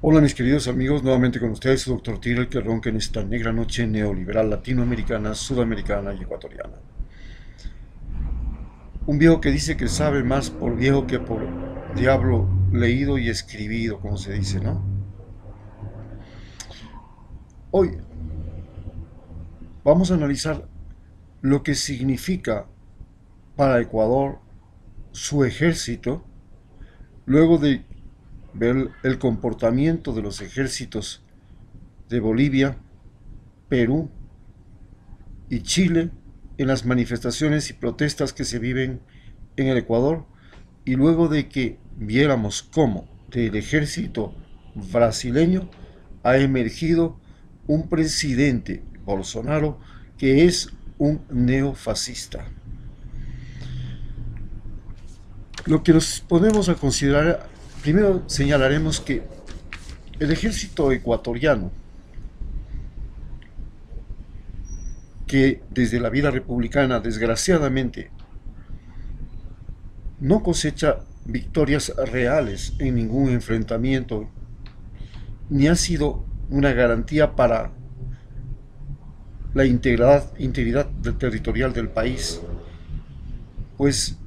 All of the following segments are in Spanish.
Hola mis queridos amigos, nuevamente con ustedes su doctor Tigre que ronca en esta negra noche neoliberal latinoamericana, sudamericana y ecuatoriana. Un viejo que dice que sabe más por viejo que por diablo leído y escribido, como se dice, ¿no? Hoy vamos a analizar lo que significa para Ecuador su ejército, luego de ver el comportamiento de los ejércitos de Bolivia, Perú y Chile en las manifestaciones y protestas que se viven en el Ecuador, y luego de que viéramos cómo del ejército brasileño ha emergido un presidente, Bolsonaro, que es un neofascista. Lo que nos ponemos a considerar, primero señalaremos que el ejército ecuatoriano, que desde la vida republicana desgraciadamente no cosecha victorias reales en ningún enfrentamiento, ni ha sido una garantía para la integridad territorial del país, pues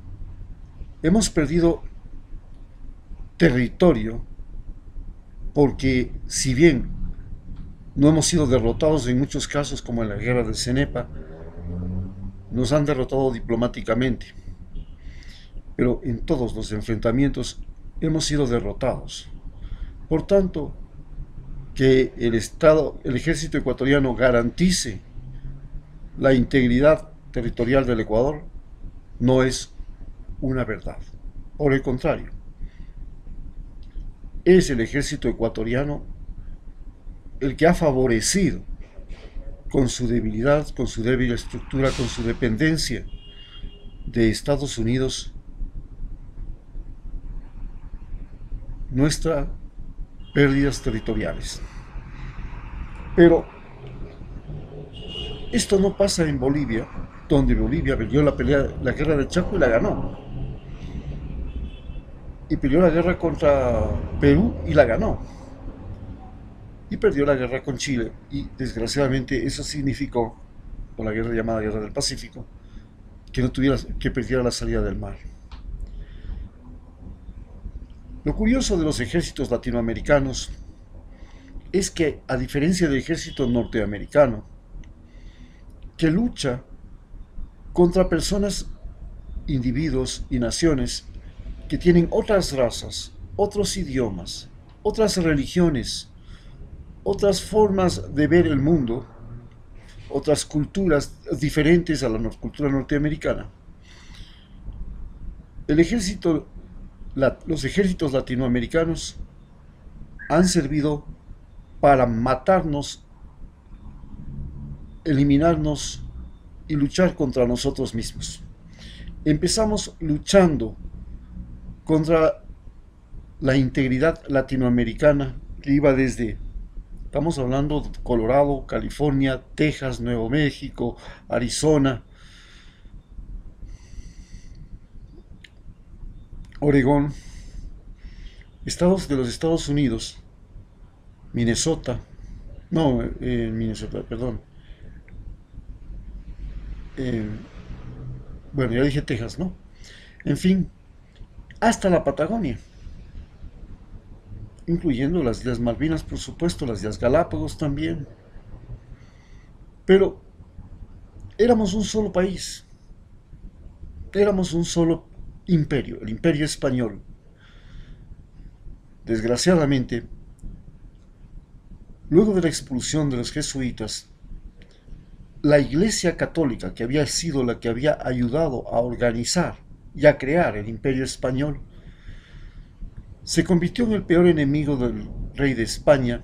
hemos perdido territorio porque si bien no hemos sido derrotados en muchos casos como en la guerra de Cenepa, nos han derrotado diplomáticamente, pero en todos los enfrentamientos hemos sido derrotados. Por tanto, que el ejército ecuatoriano garantice la integridad territorial del Ecuador no es una verdad. Por el contrario, es el ejército ecuatoriano el que ha favorecido con su debilidad, con su débil estructura, con su dependencia de Estados Unidos, nuestras pérdidas territoriales. Pero esto no pasa en Bolivia, donde Bolivia peleó la guerra del Chaco y la ganó. Y peleó la guerra contra Perú y la ganó. Y perdió la guerra con Chile. Y desgraciadamente eso significó, por la guerra llamada Guerra del Pacífico, que perdiera la salida del mar. Lo curioso de los ejércitos latinoamericanos es que, a diferencia del ejército norteamericano, que lucha contra personas, individuos y naciones que tienen otras razas, otros idiomas, otras religiones, otras formas de ver el mundo, otras culturas diferentes a la cultura norteamericana. Los ejércitos latinoamericanos han servido para matarnos, eliminarnos y luchar contra nosotros mismos. Empezamos luchando contra la integridad latinoamericana que iba desde, estamos hablando de Colorado, California, Texas, Nuevo México, Arizona, Oregón, estados de los Estados Unidos, Minnesota, no, Minnesota, perdón, eh, bueno, ya dije Texas, ¿no? En fin, hasta la Patagonia, incluyendo las Islas Malvinas, por supuesto, las Islas Galápagos también. Pero éramos un solo país, éramos un solo imperio, el imperio español. Desgraciadamente, luego de la expulsión de los jesuitas, la Iglesia Católica, que había sido la que había ayudado a organizar y a crear el imperio español, se convirtió en el peor enemigo del rey de España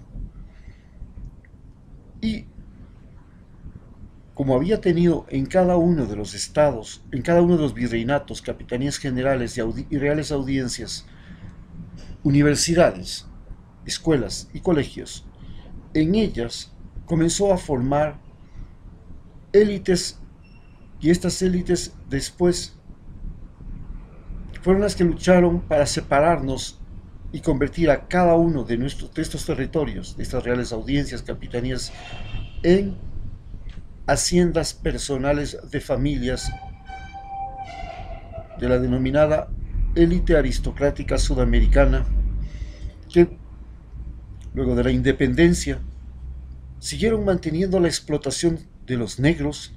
y, como había tenido en cada uno de los estados, en cada uno de los virreinatos, capitanías generales y reales audiencias, universidades, escuelas y colegios, en ellas comenzó a formar élites, y estas élites después fueron las que lucharon para separarnos y convertir a cada uno de estos territorios, de estas reales audiencias, capitanías, en haciendas personales de familias de la denominada élite aristocrática sudamericana, que luego de la independencia siguieron manteniendo la explotación de los negros,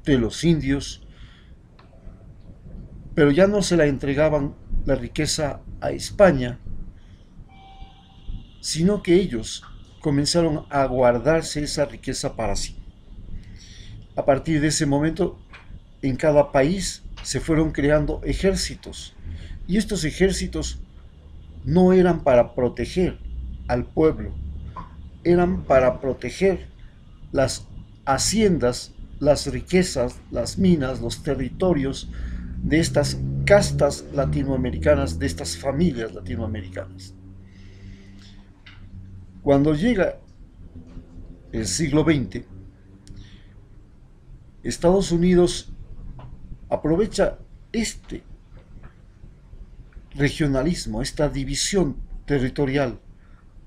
de los indios, pero ya no se la entregaban la riqueza a España, sino que ellos comenzaron a guardarse esa riqueza para sí. A partir de ese momento, en cada país se fueron creando ejércitos, y estos ejércitos no eran para proteger al pueblo, eran para proteger las haciendas, las riquezas, las minas, los territorios de estas castas latinoamericanas, de estas familias latinoamericanas. Cuando llega el siglo XX, Estados Unidos aprovecha este regionalismo, esta división territorial,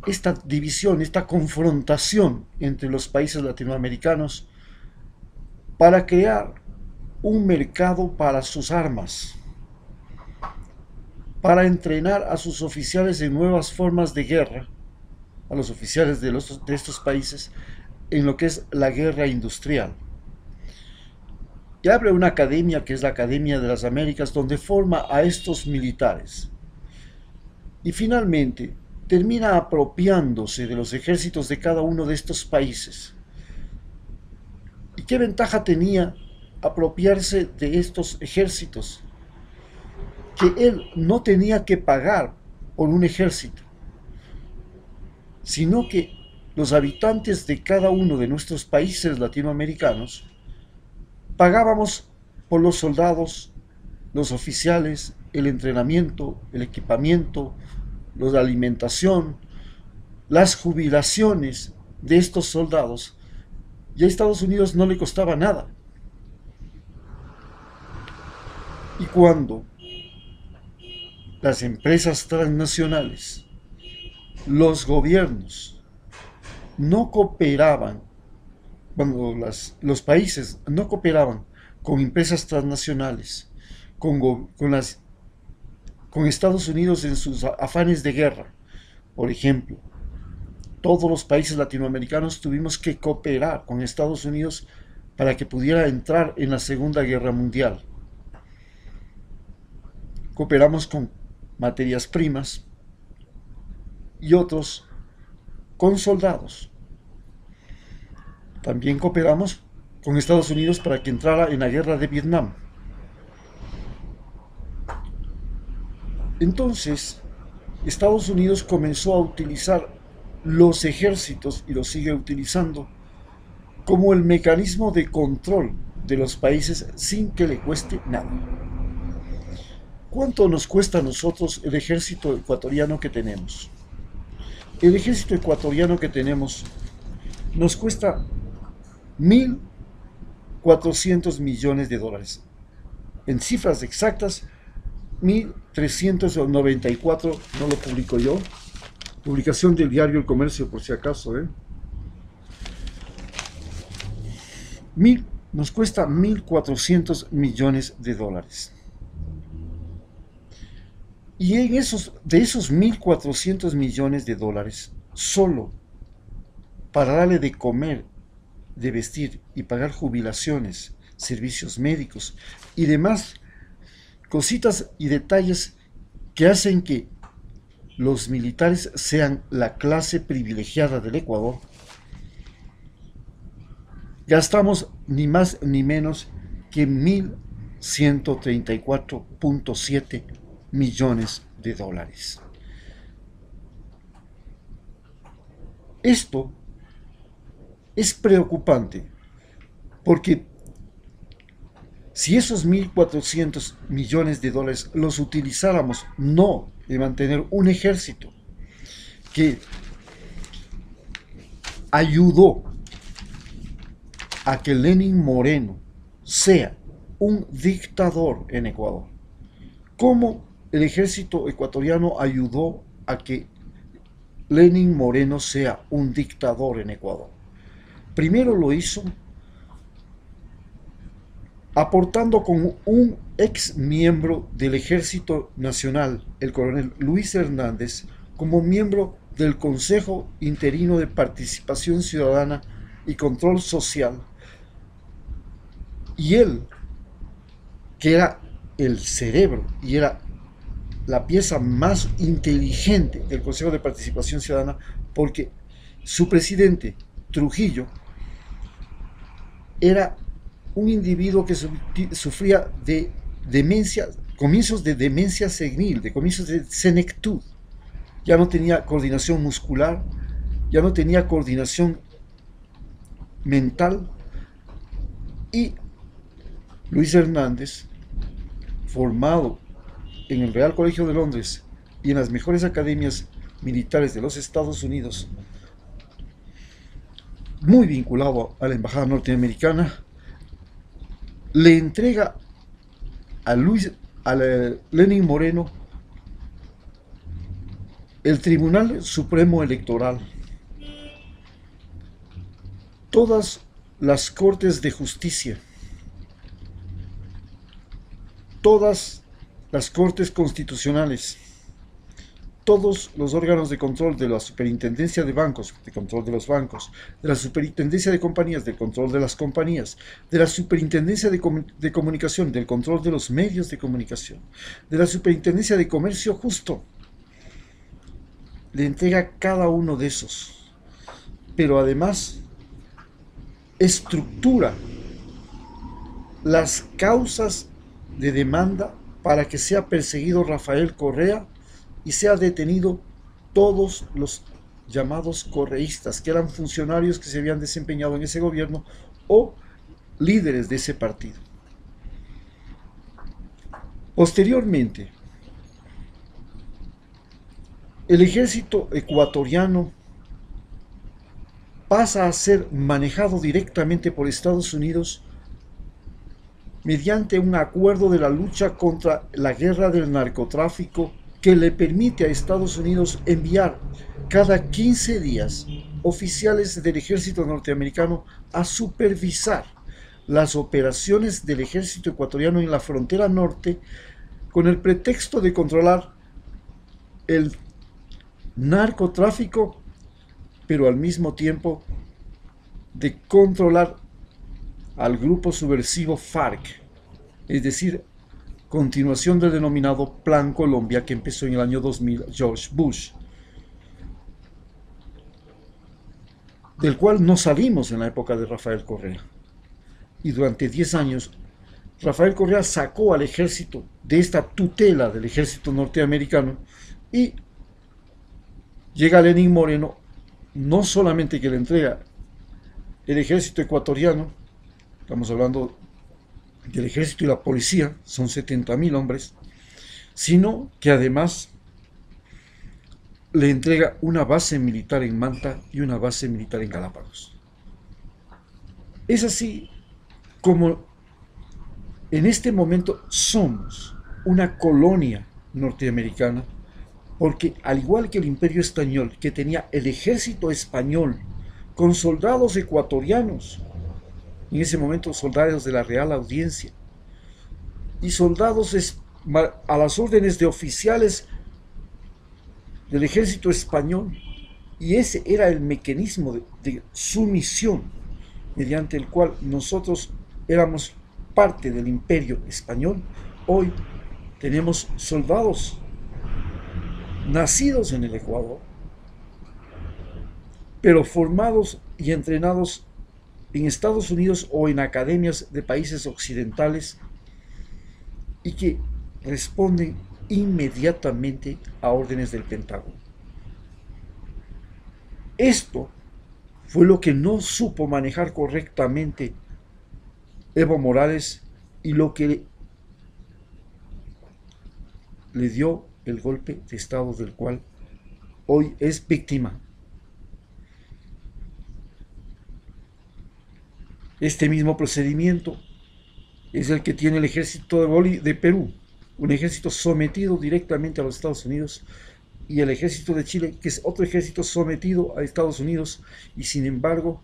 esta división, esta confrontación entre los países latinoamericanos para crear un mercado para sus armas, para entrenar a sus oficiales en nuevas formas de guerra, a los oficiales de estos países, en lo que es la guerra industrial. Y abre una academia que es la Academia de las Américas, donde forma a estos militares. Y finalmente termina apropiándose de los ejércitos de cada uno de estos países. ¿Y qué ventaja tenía apropiarse de estos ejércitos? Que él no tenía que pagar por un ejército, sino que los habitantes de cada uno de nuestros países latinoamericanos pagábamos por los soldados, los oficiales, el entrenamiento, el equipamiento, la alimentación, las jubilaciones de estos soldados, y a Estados Unidos no le costaba nada. Y cuando las empresas transnacionales, los gobiernos, no cooperaban, cuando los países no cooperaban con empresas transnacionales, con Estados Unidos en sus afanes de guerra, por ejemplo, todos los países latinoamericanos tuvimos que cooperar con Estados Unidos para que pudiera entrar en la Segunda Guerra Mundial. Cooperamos con materias primas y otros con soldados. También cooperamos con Estados Unidos para que entrara en la guerra de Vietnam. Entonces, Estados Unidos comenzó a utilizar los ejércitos, y los sigue utilizando, como el mecanismo de control de los países sin que le cueste nada. ¿Cuánto nos cuesta a nosotros el ejército ecuatoriano que tenemos? El ejército ecuatoriano que tenemos nos cuesta 1.400 millones de dólares. En cifras exactas, 1.394, no lo publico yo. Publicación del diario El Comercio, por si acaso. Nos cuesta 1.400 millones de dólares. Y de esos 1.400 millones de dólares, solo para darle de comer, de vestir y pagar jubilaciones, servicios médicos y demás cositas y detalles que hacen que los militares sean la clase privilegiada del Ecuador, gastamos ni más ni menos que 1.134.7 millones de dólares. Esto es preocupante porque si esos 1.400 millones de dólares los utilizáramos no de mantener un ejército que ayudó a que Lenín Moreno sea un dictador en Ecuador, como el ejército ecuatoriano ayudó a que Lenín Moreno sea un dictador en Ecuador. Primero lo hizo aportando con un ex miembro del Ejército Nacional, el coronel Luis Hernández, como miembro del Consejo Interino de Participación Ciudadana y Control Social. Y él, que era el cerebro y era la pieza más inteligente del Consejo de Participación Ciudadana, porque su presidente, Trujillo, era un individuo que sufría de demencia, comienzos de demencia senil, de comienzos de senectud. Ya no tenía coordinación muscular, ya no tenía coordinación mental, y Luis Hernández, formado en el Real Colegio de Londres y en las mejores academias militares de los Estados Unidos, muy vinculado a la embajada norteamericana, le entrega a Lenín Moreno el Tribunal Supremo Electoral, todas las Cortes de Justicia, todas las Cortes Constitucionales, todos los órganos de control de la Superintendencia de Bancos, de control de los bancos, de la Superintendencia de Compañías, del control de las compañías, de la Superintendencia de Comunicación, del control de los medios de comunicación, de la Superintendencia de Comercio Justo. Le entrega cada uno de esos, pero además estructura las causas de demanda para que sea perseguido Rafael Correa y sea detenido todos los llamados correístas, que eran funcionarios que se habían desempeñado en ese gobierno o líderes de ese partido. Posteriormente, el ejército ecuatoriano pasa a ser manejado directamente por Estados Unidos mediante un acuerdo de la lucha contra la guerra del narcotráfico, que le permite a Estados Unidos enviar cada 15 días oficiales del ejército norteamericano a supervisar las operaciones del ejército ecuatoriano en la frontera norte, con el pretexto de controlar el narcotráfico, pero al mismo tiempo de controlar al grupo subversivo FARC, es decir, continuación del denominado Plan Colombia, que empezó en el año 2000 George Bush, del cual no salimos en la época de Rafael Correa. Y durante 10 años, Rafael Correa sacó al ejército de esta tutela del ejército norteamericano, y llega Lenín Moreno, no solamente que le entrega el ejército ecuatoriano, estamos hablando del ejército y la policía, son 70.000 hombres, sino que además le entrega una base militar en Manta y una base militar en Galápagos. Es así como en este momento somos una colonia norteamericana, porque al igual que el Imperio Español, que tenía el ejército español con soldados ecuatorianos, en ese momento soldados de la Real Audiencia, y soldados a las órdenes de oficiales del ejército español, y ese era el mecanismo de sumisión mediante el cual nosotros éramos parte del Imperio Español. Hoy tenemos soldados nacidos en el Ecuador, pero formados y entrenados en Estados Unidos o en academias de países occidentales, y que responden inmediatamente a órdenes del Pentágono. Esto fue lo que no supo manejar correctamente Evo Morales, y lo que le dio el golpe de Estado del cual hoy es víctima. Este mismo procedimiento es el que tiene el ejército de Perú, un ejército sometido directamente a los Estados Unidos, y el ejército de Chile, que es otro ejército sometido a Estados Unidos, y sin embargo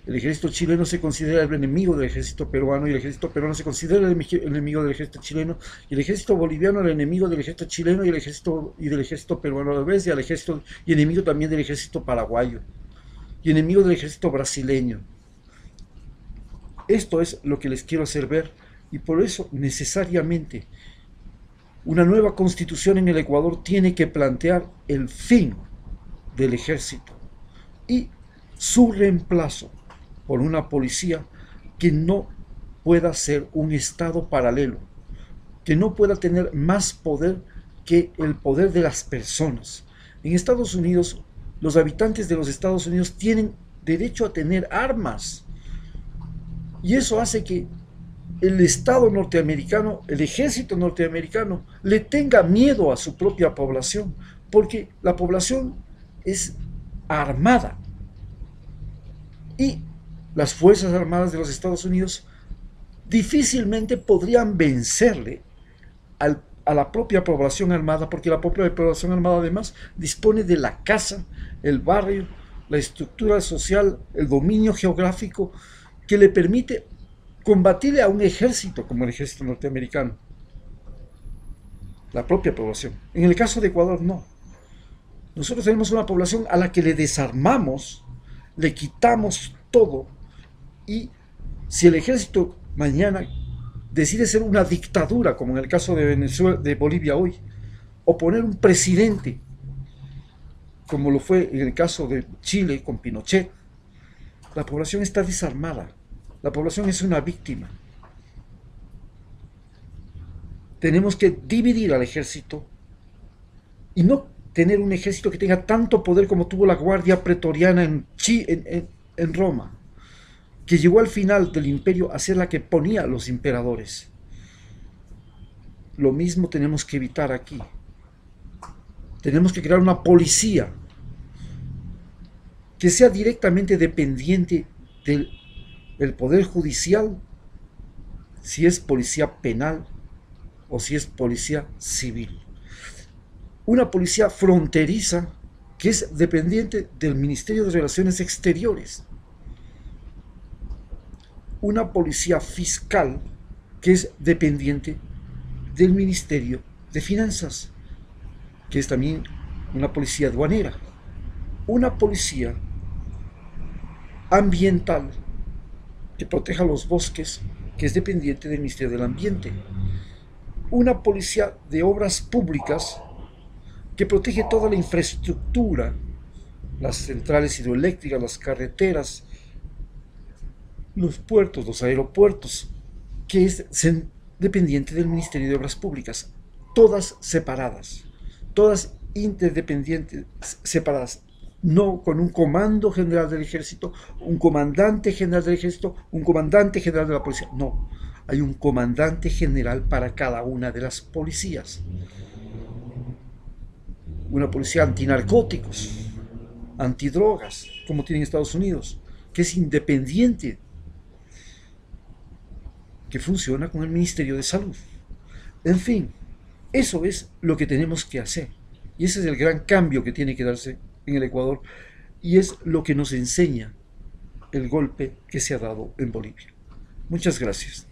el ejército chileno se considera el enemigo del ejército peruano, y el ejército peruano se considera el enemigo del ejército chileno, y el ejército boliviano el enemigo del ejército chileno, y del ejército peruano a la vez, y enemigo también del ejército paraguayo, y enemigo del ejército brasileño. Esto es lo que les quiero hacer ver, y por eso necesariamente una nueva constitución en el Ecuador tiene que plantear el fin del ejército y su reemplazo por una policía que no pueda ser un estado paralelo, que no pueda tener más poder que el poder de las personas. En Estados Unidos, los habitantes de los Estados Unidos tienen derecho a tener armas, y eso hace que el Estado norteamericano, el ejército norteamericano, le tenga miedo a su propia población, porque la población es armada. Y las Fuerzas Armadas de los Estados Unidos difícilmente podrían vencerle a la propia población armada, porque la propia población armada además dispone de la casa, el barrio, la estructura social, el dominio geográfico que le permite combatirle a un ejército como el ejército norteamericano. La propia población. En el caso de Ecuador, no. Nosotros tenemos una población a la que le desarmamos, le quitamos todo, y si el ejército mañana decide ser una dictadura, como en el caso de Venezuela, de Bolivia hoy, o poner un presidente, como lo fue en el caso de Chile con Pinochet, la población está desarmada. La población es una víctima. Tenemos que dividir al ejército y no tener un ejército que tenga tanto poder como tuvo la Guardia Pretoriana en Roma, que llegó al final del imperio a ser la que ponía a los emperadores. Lo mismo tenemos que evitar aquí. Tenemos que crear una policía que sea directamente dependiente del poder judicial, si es policía penal o si es policía civil. Una policía fronteriza que es dependiente del Ministerio de Relaciones Exteriores. Una policía fiscal que es dependiente del Ministerio de Finanzas, que es también una policía aduanera. Una policía ambiental que proteja los bosques, que es dependiente del Ministerio del Ambiente. Una policía de obras públicas que protege toda la infraestructura, las centrales hidroeléctricas, las carreteras, los puertos, los aeropuertos, que es dependiente del Ministerio de Obras Públicas. Todas separadas, todas interdependientes, separadas. No con un comando general del ejército, un comandante general del ejército, un comandante general de la policía. No, hay un comandante general para cada una de las policías. Una policía antinarcóticos, antidrogas, como tiene Estados Unidos, que es independiente, que funciona con el Ministerio de Salud. En fin, eso es lo que tenemos que hacer. Y ese es el gran cambio que tiene que darse en el Ecuador, y es lo que nos enseña el golpe que se ha dado en Bolivia. Muchas gracias.